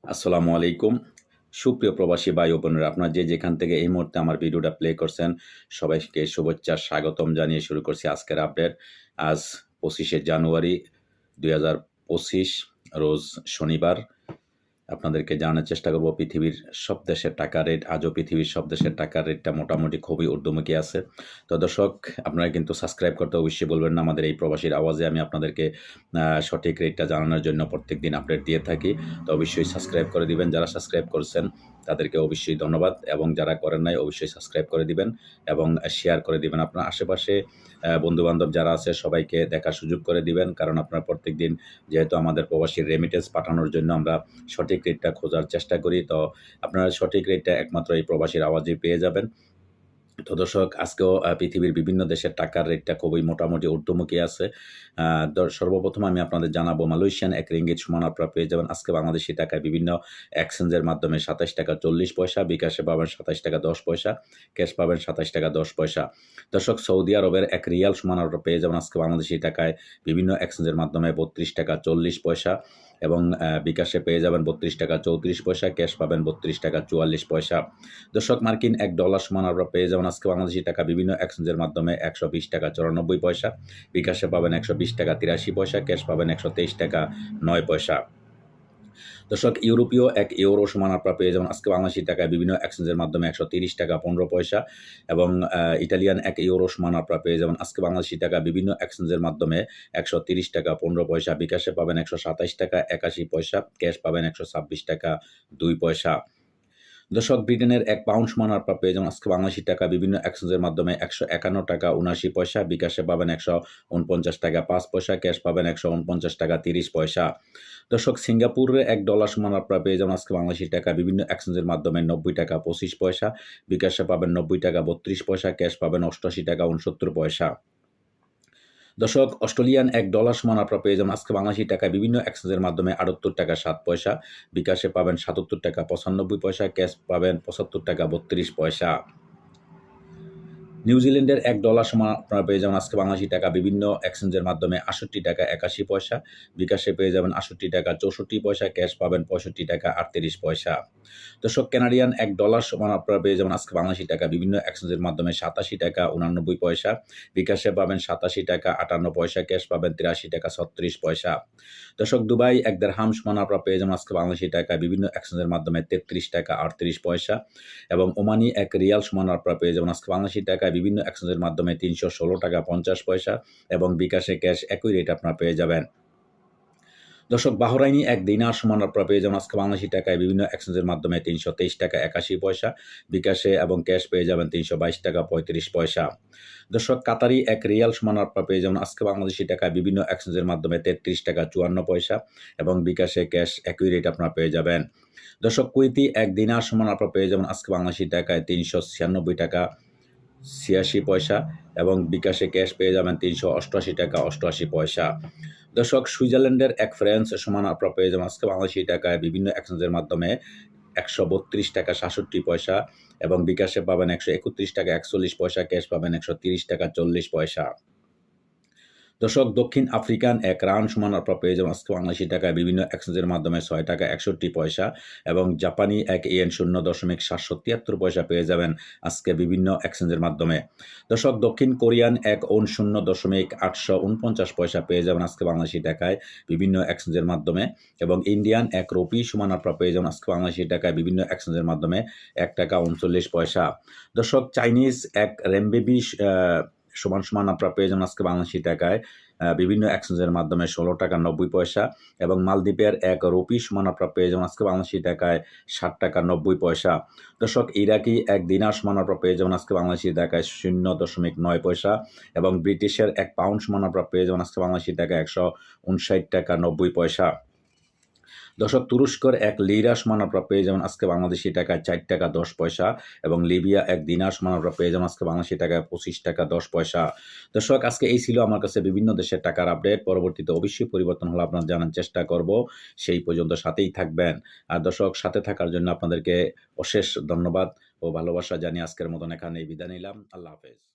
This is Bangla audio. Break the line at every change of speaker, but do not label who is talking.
আসসালামু আলাইকুম। সুপ্রিয় প্রবাসী ভাই ও বোনেরা, আপনারা যে যেখান থেকে এই মুহূর্তে আমার ভিডিওটা প্লে করছেন, সবাইকে শুভেচ্ছা স্বাগতম জানিয়ে শুরু করছি আজকের আপডেট। আজ 25শে জানুয়ারি 2025 রোজ শনিবার। আপনাদেরকে জানানোর চেষ্টা করব পৃথিবীর সব দেশের টাকার রেট। আজও পৃথিবীর সব দেশের টাকার রেটটা মোটামুটি খুবই ঊর্ধ্বমুখী আছে। তো দর্শক, আপনারা কিন্তু সাবস্ক্রাইব করতে অবশ্যই বলবেন না। আমাদের এই প্রবাসীর আওয়াজে আমি আপনাদেরকে সঠিক রেটটা জানানোর জন্য প্রত্যেকদিন আপডেট দিয়ে থাকি। তো অবশ্যই সাবস্ক্রাইব করে দিবেন। যারা সাবস্ক্রাইব করছেন তাদেরকে অবশ্যই ধন্যবাদ, এবং যারা করেন নাই অবশ্যই সাবস্ক্রাইব করে দিবেন এবং শেয়ার করে দিবেন। আপনার আশেপাশে বন্ধুবান্ধব যারা আছে সবাইকে দেখার সুযোগ করে দিবেন, কারণ আপনারা প্রত্যেকদিন যেহেতু আমাদের প্রবাসীর রেমিটেন্স পাঠানোর জন্য আমরা সঠিক রেটটা খোঁজার চেষ্টা করি। তো আপনারা সঠিক রেটটা একমাত্র এই প্রবাসীর আওয়াজেই পেয়ে যাবেন। তো দর্শক, আজকেও পৃথিবীর বিভিন্ন দেশের টাকার রেটটা খুবই মোটামুটি ঊর্ধ্বমুখী আছে। সর্বপ্রথম আমি আপনাদের জানাবো মালয়েশিয়ান এক রিঙ্গিত সমান আপনারা পেয়ে যাবেন আজকে বাংলাদেশি টাকায় বিভিন্ন এক্সচেঞ্জের মাধ্যমে 27 টাকা 40 পয়সা, বিকাশে পাবেন 27 টাকা 10 পয়সা, ক্যাশ পাবেন 27 টাকা 10 পয়সা। দর্শক, সৌদি আরবের এক রিয়াল সমান আপনারা পেয়ে যাবেন আজকে বাংলাদেশি টাকায় বিভিন্ন এক্সচেঞ্জের মাধ্যমে 32 টাকা 40 পয়সা, এবং বিকাশে পেয়ে যাবেন 32 টাকা 34 পয়সা, ক্যাশ পাবেন 32 টাকা 44 পয়সা। দর্শক, মার্কিন $1 সমান আপনারা পেয়ে যাবেন আজকে বাংলাদেশি টাকা বিভিন্ন এক্সচেঞ্জের মাধ্যমে 120 টাকা 94 পয়সা, বিকাশে পাবেন 120 টাকা 83 পয়সা, ক্যাশ পাবেন 123 টাকা 9 পয়সা। দর্শক, ইউরোপীয় এক ইউরো সমান আপনারা পেয়ে যাবেন আজকে বাংলাদেশি টাকায় বিভিন্ন এক্সচেঞ্জের মাধ্যমে 130 টাকা 15 পয়সা, এবং ইটালিয়ান এক ইউরো সমান আপনারা পেয়ে যাবেন আজকে বাংলাদেশি টাকা বিভিন্ন এক্সচেঞ্জের মাধ্যমে 130 টাকা 15 পয়সা, বিকাশে পাবেন 127 টাকা 81 পয়সা, ক্যাশ পাবেন 126 টাকা 2 পয়সা। দর্শক, ব্রিটেনের এক পাউন্ড সমান আপনারা পেয়ে যাবেন আজকে বাংলাদেশি টাকা বিভিন্ন এক্সচেঞ্জের মাধ্যমে 151 টাকা 79 পয়সা, বিকাশে পাবেন 149 টাকা 5 পয়সা, ক্যাশ পাবেন 149 টাকা 30 পয়সা। দর্শক, সিঙ্গাপুরে $1 সমান আপনারা পেয়ে যাবেন আজকে বাংলাদেশি টাকা বিভিন্ন এক্সচেঞ্জের মাধ্যমে 90 টাকা 25 পয়সা, বিকাশে পাবেন 90 টাকা 32 পয়সা, ক্যাশ পাবেন 88 টাকা 69 পয়সা। দর্শক, অস্ট্রেলিয়ান $1 সমান আপনারা পেয়ে যাবেন আজকে বাংলাদেশি টাকায় বিভিন্ন এক্সচেঞ্জের মাধ্যমে 78 টাকা 7 পয়সা, বিকাশে পাবেন 77 টাকা 95 পয়সা, ক্যাশ পাবেন 75 টাকা 32 পয়সা। নিউজিল্যান্ডের $1 সমান আপনারা পেয়ে যাবেন আজকে বাংলাদেশি টাকা বিভিন্ন এক্সচেঞ্জের মাধ্যমে 68 টাকা 81 পয়সা, বিকাশে পেয়ে যাবেন 68 টাকা 64 পয়সা, ক্যাশ পাবেন 65 টাকা 38 পয়সা। দর্শক, কানাডিয়ান $1 সমান আপনারা পেয়ে যাবেন আজকে বাংলাদেশি টাকা বিভিন্ন এক্সচেঞ্জের মাধ্যমে 87 টাকা 89 পয়সা, বিকাশে পাবেন 87 টাকা 58 পয়সা, ক্যাশ পাবেন 83 টাকা 36 পয়সা। দর্শক, দুবাই এক দেরহাম সমান আপনারা পেয়ে যাবেন আজকে বাংলাদেশি টাকা বিভিন্ন এক্সচেঞ্জের মাধ্যমে 33 টাকা 38 পয়সা, এবং ওমানি এক রিয়াল সমান আপনারা পেয়ে যাবেন আজকে বাংলাদেশি টাকায় বিভিন্ন এক্সচেঞ্জের মাধ্যমে 316 টাকা 50 পয়সা, এবং বিকাশে ক্যাশ একই রেট আপনারা পেয়ে যাবেন। দর্শক, বাহরাইনি এক দিনার সমান আপনারা পেয়ে যাবেন আজকে বাংলাদেশি টাকায় বিভিন্ন এক্সচেঞ্জের মাধ্যমে 323 টাকা 81 পয়সা, বিকাশে এবং ক্যাশ পেয়ে যাবেন 322 টাকা 35 পয়সা। দর্শক, কাতারি এক রিয়াল সমান আপনারা পেয়ে যাবেন আজকে বাংলাদেশি টাকায় বিভিন্ন এক্সচেঞ্জের মাধ্যমে 33 টাকা 54 পয়সা, এবং বিকাশে ক্যাশ একই রেট আপনারা পেয়ে যাবেন। দর্শক, কুয়েতি এক দিনার সমান আপনারা পেয়ে যাবেন আজকে বাংলাদেশি টাকায় 396 টাকা 86 পয়সা, এবং বিকাশে ক্যাশ পেয়ে যাবেন 388 টাকা 88 পয়সা। দর্শক, সুইজারল্যান্ডের এক ফ্রান্স সমান আপনারা পেয়ে যাবেন আজকে বাংলাদেশি টাকায় বিভিন্ন এক্সচেঞ্জের মাধ্যমে 132 টাকা 67 পয়সা, এবং বিকাশে পাবেন 131 টাকা 41 পয়সা, ক্যাশ পাবেন 130 টাকা 40 পয়সা। দর্শক, দক্ষিণ আফ্রিকান এক রান সমান আপনারা পেয়ে যাবেন আজকে বাংলাদেশি টাকায় বিভিন্ন এক্সচেঞ্জের মাধ্যমে 6 টাকা 61 পয়সা, এবং জাপানি এক ইয়েন 0.773 পয়সা পেয়ে যাবেন আজকে বিভিন্ন এক্সচেঞ্জের মাধ্যমে। দর্শক, দক্ষিণ কোরিয়ান এক ওন 0.849 পয়সা পেয়ে যাবেন আজকে বাংলাদেশি টাকায় বিভিন্ন এক্সচেঞ্জের মাধ্যমে, এবং ইন্ডিয়ান এক রুপি সমান আপনারা পেয়ে যাবেন আজকে বাংলাদেশি টাকায় বিভিন্ন এক্সচেঞ্জের মাধ্যমে 1 টাকা 39 পয়সা। দর্শক, চাইনিজ এক রেমবেবি সমান আপনারা পেয়ে যাবেন আজকে বাংলাদেশি টাকায় বিভিন্ন এক্সচেঞ্জের মাধ্যমে 16 টাকা 90 পয়সা, এবং মালদ্বীপের এক রুপি সমান আপনারা পেয়ে যাবেন আজকে বাংলাদেশি টাকায় 60 টাকা 90 পয়সা। দর্শক, ইরাকি এক দিনার সমান আপনারা পেয়ে যাবেন আজকে বাংলাদেশি টাকায় 0.9 পয়সা, এবং ব্রিটিশের এক পাউন্ড সমান আপনারা পেয়ে যাবেন আজকে বাংলাদেশি টাকায় 159 টাকা 90 পয়সা। দর্শক, তুরস্কর এক লিরা সমান আপনারা পেয়ে যাবেন আজকে বাংলাদেশি টাকায় 4 টাকা 10 পয়সা, এবং লিবিয়া এক দিনার সমান আপনারা পেয়ে যাবেন আজকে বাংলাদেশি টাকায় 25 টাকা 10 পয়সা। দর্শক, আজকে এই ছিল আমার কাছে বিভিন্ন দেশের টাকার আপডেট। পরবর্তীতে অবশ্যই পরিবর্তন হলে আপনারা জানার চেষ্টা করব। সেই পর্যন্ত সাথেই থাকবেন। আর দর্শক, সাথে থাকার জন্য আপনাদেরকে অশেষ ধন্যবাদ ও ভালোবাসা জানিয়ে আজকের মতন এখানেই বিদায় নিলাম। আল্লাহ হাফেজ।